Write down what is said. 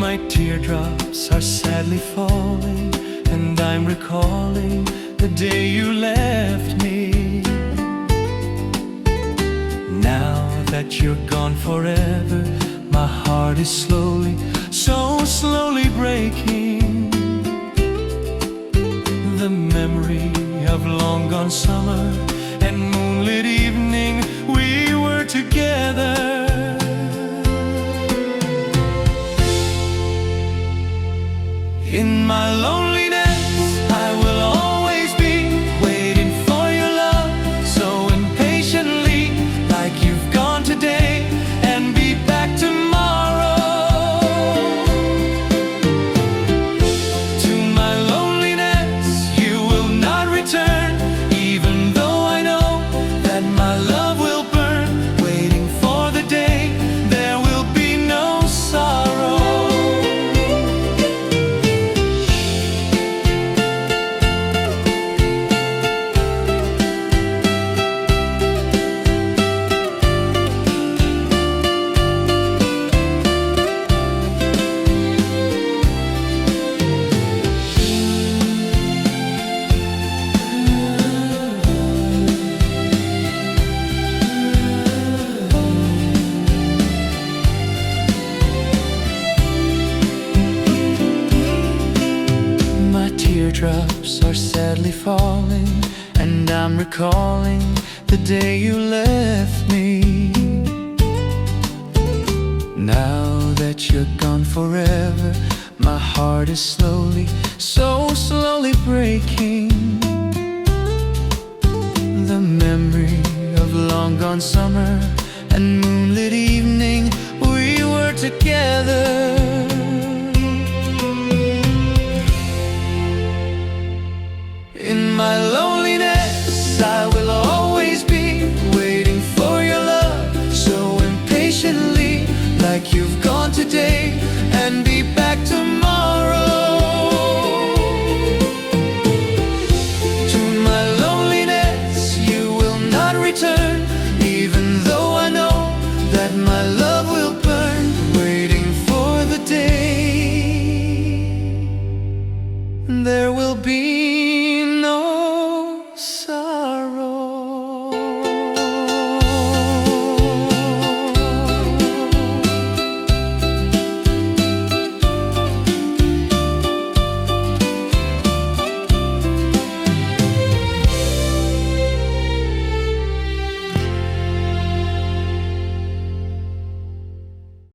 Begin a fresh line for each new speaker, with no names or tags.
My teardrops are sadly falling, and I'm recalling the day you left me. Now that you're gone forever, my heart is slowly, so slowly breaking. The memory of long gone summer and moonlit evening we were together. In my loneliness, I will always be waiting for your love, so impatiently, like you've gone today and be back tomorrow. To my loneliness, you will not return, even though I know that my love will burn, waiting for the day there will be no sorrow. Teardrops are sadly falling, and I'm recalling the day you left me. Now that you're gone forever, my heart is slowly, so slowly breaking. The memory of long gone summer and moonlit evening we were together. In my loneliness, I will always be waiting for your love, so impatiently, like you've gone today and be back tomorrow. To my loneliness, you will not return, even though I know that my love will burn, waiting for the day there will be no sorrow.